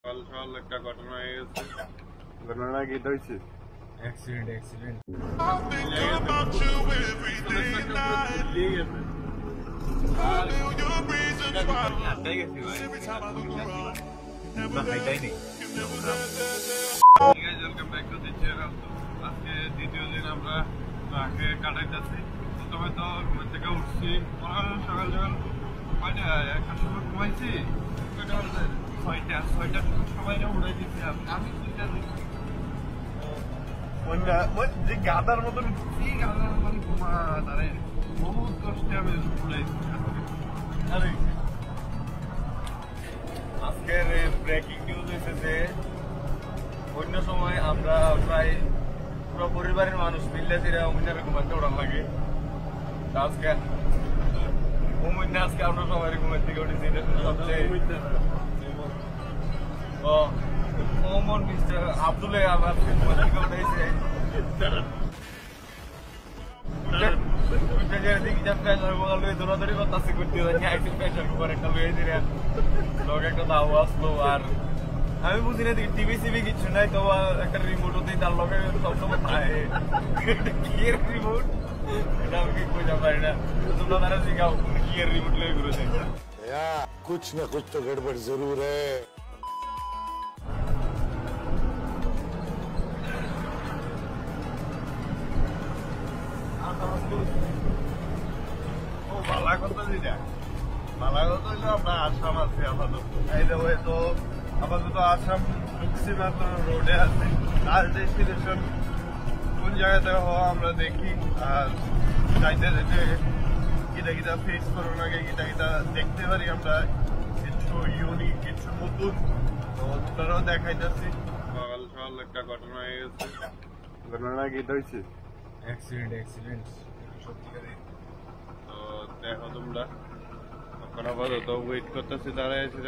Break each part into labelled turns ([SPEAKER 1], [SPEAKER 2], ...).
[SPEAKER 1] সকাল সকাল একটা ঘটনা হয়ে গেছে। ঘটনা কি হয়েছে? অ্যাক্সিডেন্ট আজকে দ্বিতীয় দিন আমরা ট্রাকে কাটাইতেছি। প্রথমে তো ঘুম থেকে উঠছি সকাল সকাল কয়টা একটা সময় ঘুমাইছি, ছয়টা সবাই উড়াই দিচ্ছি। আমি যে গাদার মতন ঘুমা তারে বহুত কষ্টে আমি উড়াইছি। আজকের ব্রেকিং নিউজ এসেছে, অন্য সময় আমরা প্রায় পুরো পরিবারের মানুষ মিললে এরকম একটা উড়ান লাগে। আজকে আজকে আমরা সবাই ঘুমের থেকে উঠেছি। সবচেয়ে মিস্টার আব্দুলে আবার ঘুমের থেকে উঠেছে। দৌড়াদৌড়ি করতেছে একটা দাও আসলো। আর আমি বুঝি না টিভি সিভি কিছু নাই, তো একটা রিমোট হতেই তার লগে সবসময় থাকে। কি রিমোট এটা আমি বুঝতে পারি না। তোমরা তারা শিখাও কি রিমোট লেগে ঘুরেছে।
[SPEAKER 2] कुछ न कुछ तो गड़बड़ जरूर है।
[SPEAKER 1] বালা কথা যেটা বালা কথা হইলো আমরা আসাম আছি আপাতত। হয়তো আপাতত আসাম ঢুকছি মাত্র, রোডে আছে। আর ডেস্টিনেশন কোন জায়গাতে হওয়া আমরা দেখি। আর যাইতে যেতে কিটা কিটা ফেস করো নাকি কিটা কিটা দেখতে পারি আমরা, কিছু ইউনিক কিছু নতুন। তো তোরাও দেখাইতেছি। সকাল সকাল একটা ঘটনা হয়ে গেছে। ঘটনা কি হয়েছে? অ্যাক্সিডেন্ট সত্যিকারই। তো দেখো তোমরা, এখন আপাতত ওয়েট করতেছি, দাঁড়ায় আছি।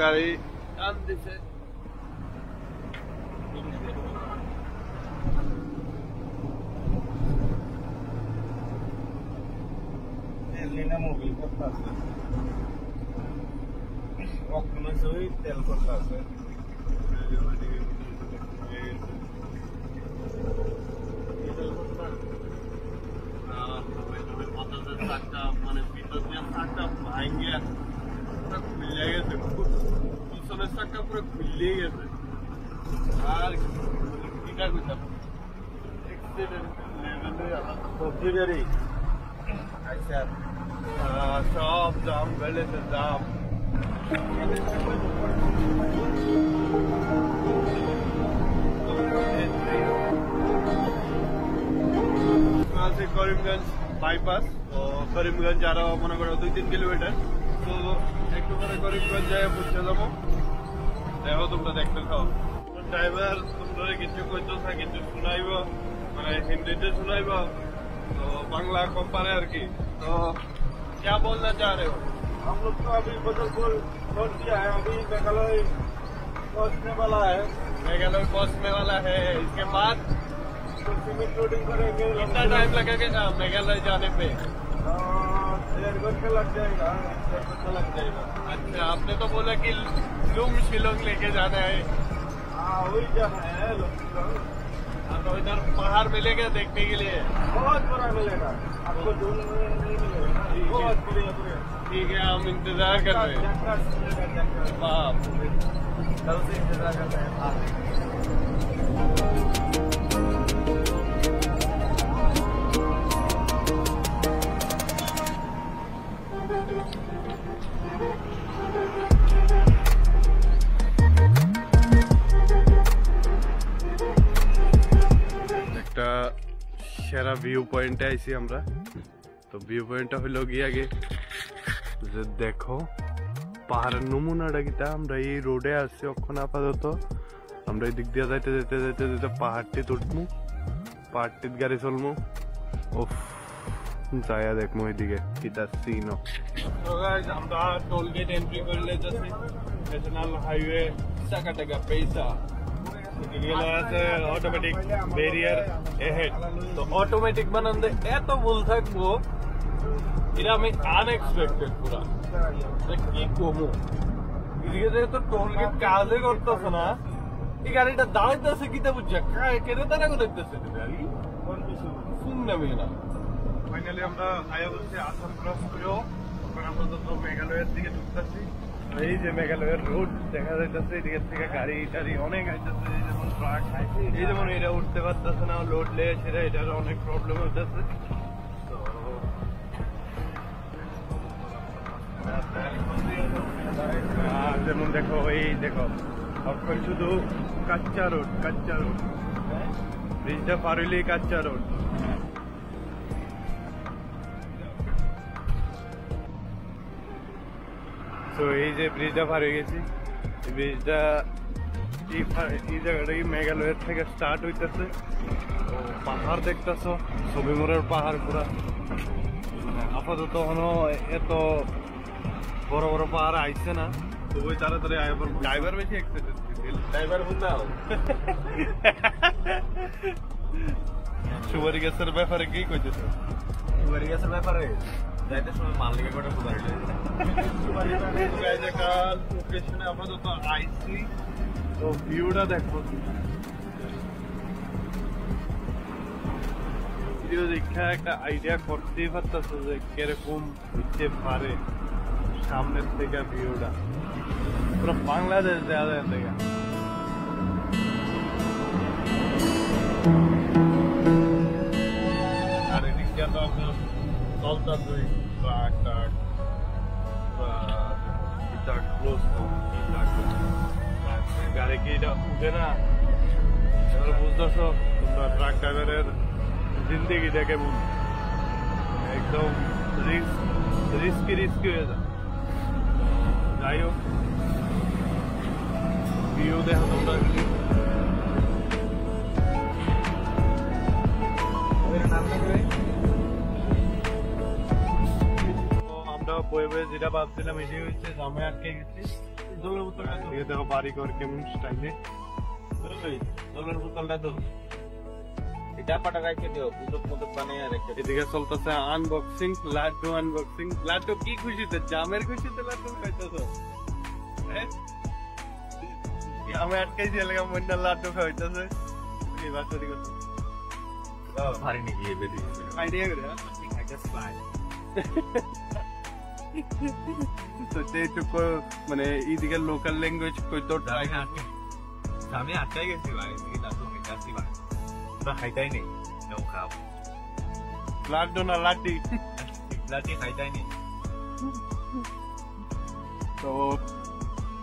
[SPEAKER 1] গাড়ি টান দিছে। মোবিল করতে আছে, তেল করতে আছে। মানে ভিতর দিয়ে চাকটা ভাঙে পুরো খুলে গেছে, পিছনের চাকটা পুরো খুলে গেছে। আর কিটা করতাম সবজি গাড়ি সব জাম বেড়েছে, জাম। করিমগঞ্জ বাইপাস। তো করিমগঞ্জ আরো মনে করো 2-3 কিলোমিটার। তো একটু করে করিমগঞ্জ যায় পৌঁছে যাবো। দেখো তোমরা দেখতে খাও। ড্রাইভার তোমরা কিছু কইতো কিছু শুনাইব, মানে হিন্দিতে শুনাইব, तो बांग्ला को पारे और की। तो क्या बोलना चाह रहे हो? हम लोग तो अभी बदलपुर छोड़ दिया है, अभी मेघालय पहुंचने वाला है। मेघालय पहुंचने वाला है, इसके बाद सीमेंट लोडिंग करेंगे। कितना टाइम लगेगा मेघालय जाने पे? 1.5 घंटे लग जाएगा। 1 घंटा लग जाएगा। अच्छा, आपने तो बोला कि लुंग शिलोंग लेके जाना है। हाँ, वही जाना है लुंग शिलोंग। तो इधर पहाड़ मिलेगा देखने के लिए? बहुत बड़ा मिलेगा आपको, दूर नहीं मिलेगा, बहुत मिलेगा। ठीक है, हम इंतजार कर रहे हैं। कल से इंतजार कर रहे हैं। একটা সেরা ভিউ পয়েন্টে আইছি আমরা। তো ভিউ পয়েন্টটা হইল গিয়ে আগে যে দেখো পাহাড়ের নমুনাটা কিতা। আমরা এই রোডে আসছি অক্ষণ আপাতত। আমরা এই দিক দিয়ে যাইতে যেতে যেতে যেতে পাহাড়টি উঠবো, পাহাড়টির গাড়ি চলবো। ওফ, যাইয়া দেখবো ওইদিকে কিতা সিন। আমরা টোল গেট এন্ট্রি করে লেতেছি, ন্যাশনাল হাইওয়ে চাকাটাকা পেইসা। Automatic barrier ahead. তো অটোমেটিক বানাতে এত ভুল থাকবো, এটা আমি আনএক্সপেক্টেড পুরা। কি কমো এদিকে তো টোল গেট কাজে করতেছে না, এই গাড়িটা দাঁড়াইতেছে কিতা বুঝছে কেটে তারা করতেছে গাড়ি শুন নেবে না। ফাইনালি আমরা আয়া বলছি আসাম ক্রস করেও এখন আমরা তো মেঘালয়ের দিকে ঢুকতেছি। এই যে মেঘালয়ের রোড দেখা যাইতেছে, এদিকে থেকে গাড়ি টাড়ি অনেক আইতেছে, এই যেমন ট্রাক, এই যেমন এটা উঠতে পারতেছে না, লোড লেগে সেটা এটার অনেক প্রবলেম হইতেছে। যেমন দেখো এই দেখো এখন শুধু কাচ্চা রোড, ব্রিজটা পার হইলেই কাচ্চা রোড। তো এই যে ব্রিজটা পার হয়ে গেছি, এই ব্রিজটা এই জায়গাটাই মেঘালয়ের থেকে স্টার্ট হইতেছে। তো পাহাড় দেখতেছ, ছবিমোড়ের পাহাড় পুরা। আপাতত এত বড় বড় পাহাড় আইছে না, খুবই তাড়াতাড়ি আইবার। ড্রাইভার বেশি এক্সাইটেড, ড্রাইভার বুঝাও। সুপারি গ্যাসের ব্যাপারে কি কইতেছ? সুপারি গ্যাসের ব্যাপারে যাইতে সময় মাল লিগে করে সুপারি কাল লোকেশনে আপাতত আইছি। তো ভিউটা দেখো, ভিডিও দেখে একটা আইডিয়া করতেই পারতেছে যে কিরকম হইতে পারে সামনের থেকে ভিউটা। পুরো বাংলাদেশ দেখা যায় থেকে। আর এদিকে তো আপনার চলতেছে ট্রাক টাক গাড়ি কি এটা উঠে না, বুঝতেছ তোমরা ট্রাক ড্রাইভারের জিন্দেগি দেখে বুঝ একদম রিস্কি হয়ে যায়। যাই হোক ভিউ দেখো তোমরা। আমরা বয়ে বয়ে যেটা ভাবছিলাম এটাই হচ্ছে, জামে আটকে গেছি। দেখো বাড়ি ঘর কেমন স্টাইলে। জলের বোতলটা তো এটা পাটাগাইতে দিও, বুঝক মতো বানিয়ে রেখে। এদিকে চলতেছে আনবক্সিং, লাড্ডু আনবক্সিং। লাড্ডু কি খুশিতে? জামের খুশিতে লাড্ডু খাইতেছ? আমি আটকাইছি এলাকা মন্ডা লাড্ডু খাইতেছে। এই বাচ্চাটি কথা ভারী নাকি আইডিয়া করে মানে এইদিকে লোকাল ল্যাঙ্গুয়েজ কইতো। আমি আটকাই গেছি ভাই, লাড্ডু খাইতেছি ভাই, খাইতাই নেই লাড্ডু না লাড্ডি, লাড্ডি খাইতাই নেই। তো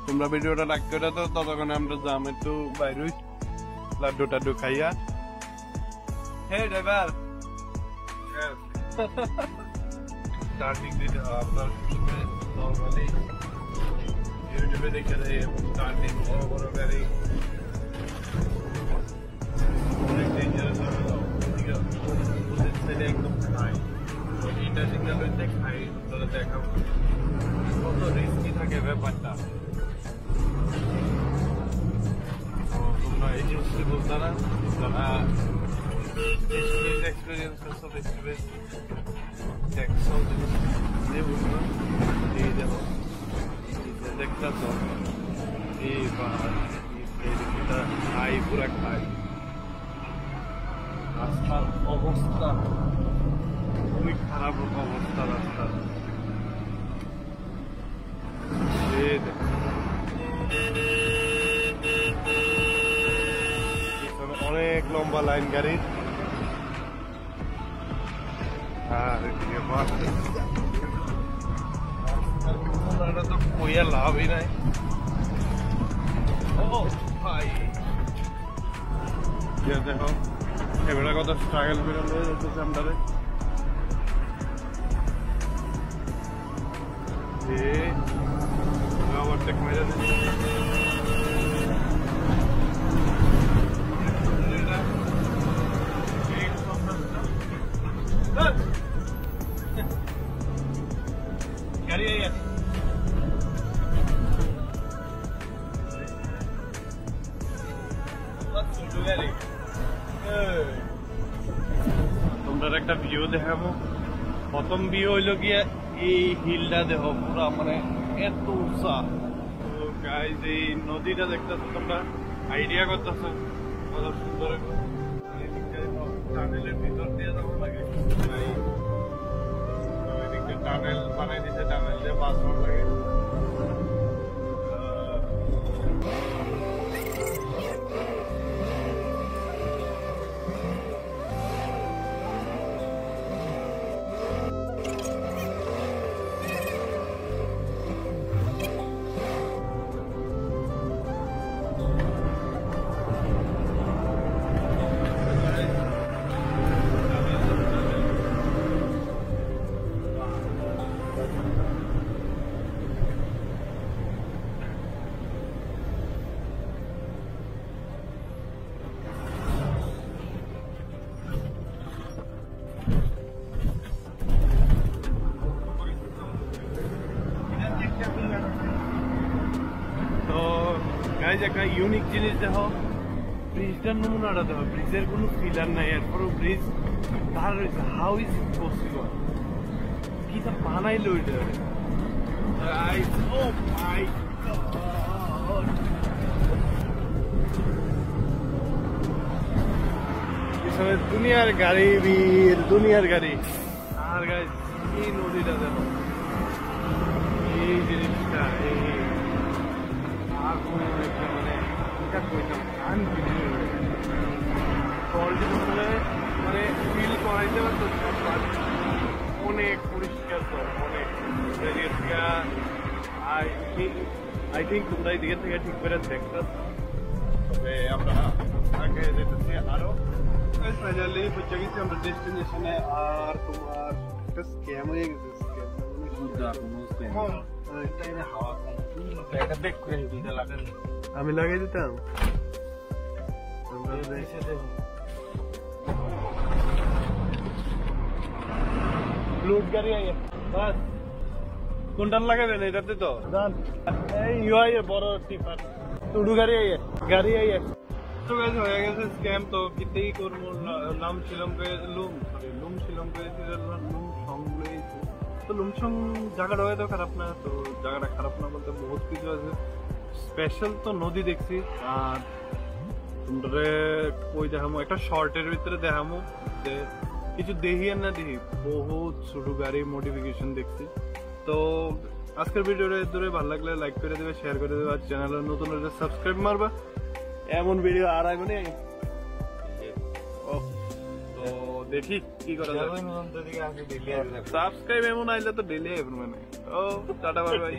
[SPEAKER 1] তোমরা ভিডিওটা লাইক করে দাও, ততক্ষণে আমরা যাম একটু বাইরে লাড্ডু টাড্ডু খাইয়া। হে ড্রাইভার স্টার্টিং দিতে আপনার নর্মালি ইউটিউবে দেখে দেয় স্টার্টিং বড় বড় গাড়ি অনেক ডেঞ্জারাস হবে। একদম খাই এটা সিগন্যাল হচ্ছে খাই, তোরা দেখাবো কত রিস্কি থাকে ব্যাপারটা। তোমরা এই জিনিসটি বলতে না, যারা এক্সপিরিয়েন্স করছো দেখছো যে বুঝলো। এই দেখো দেখতেছ এই পাহাড়, খাই পুরা খাই। রাস্তার অবস্থা খুবই খারাপ অবস্থা রাস্তার। অনেক লম্বা লাইন গাড়ির। আর এদিকে বাস তো কইয়া লাভই নাই। ও ভাই দেখো এবারে কত স্ট্রাগল করে নিয়ে যেতেছে আমরা। ওভারটেক মেরে দিচ্ছে। গাড়ি তোমরা একটা ভিউ দেখাবো। প্রথম ভিউ হইল গিয়ে এই হিলটা দেখো পুরা মানে এত উঁচা, গাইস এই নদীটা দেখতেছো তোমরা আইডিয়া করতেছো কত সুন্দর টানেলের ভিতর দিয়ে যাবো লাগে টানেল বানাই দিছে টানেল দিয়ে মাছ ধর লাগে একটা ইউনিক জিনিস দেখো ব্রিজটার নমুনাটা দেখো ব্রিজের কোনো পিলার নাই এরপরও ব্রিজ দাঁড় রয়েছে হাউ ইজ ইট পসিবল কি তা বানাইলো এটা ও মাই গড দুনিয়ার গাড়ি বীর দুনিয়ার গাড়ি আর গাইস এই নদীটা দেখো এই জিনিসটা এই মানে এটা কইতাম মানে ফিল করাইতে পারতো অনেক পরিষ্কার অনেক আই থিঙ্ক তোমরা এই দিকে থেকে ঠিক করে দেখতে তবে আমরা আগে যেতেছি আরো ফাইনালি পৌঁছে গেছি আমরা ডেস্টিনেশনে আর তোমার একটা স্ক্যাম হয়ে গেছে আমি লাগাই দিতাম লুট গাড়ি আইয়ে বাস কোনটার লাগাবেন এটাতে তো এই ইউআই বড় টিপার টুডু গাড়ি আইয়ে তো গাইস হয়ে গেছে স্ক্যাম তো কিতেই করবো নাম লুম সংগ্রহ তো লুমসং জায়গাটা হয়তো খারাপ না তো জায়গাটা খারাপ না বলতে বহুত কিছু আছে স্পেশাল তো নদী দেখছি আর তোমরা কই দেখামো একটা শর্টের ভিতরে দেখামো যে কিছু দেখি আর না দেখি বহুত ছোট গাড়ি মডিফিকেশন দেখছি তো আজকের ভিডিওটা ধরে ভালো লাগলে লাইক করে দেবে শেয়ার করে দেবে আর চ্যানেলে নতুন হলে সাবস্ক্রাইব মারবা এমন ভিডিও আর আইব না তো দেখি কি করা যায় সাবস্ক্রাইব এমন আইলে তো ডেলি আইব মানে ও টাটা বাই বাই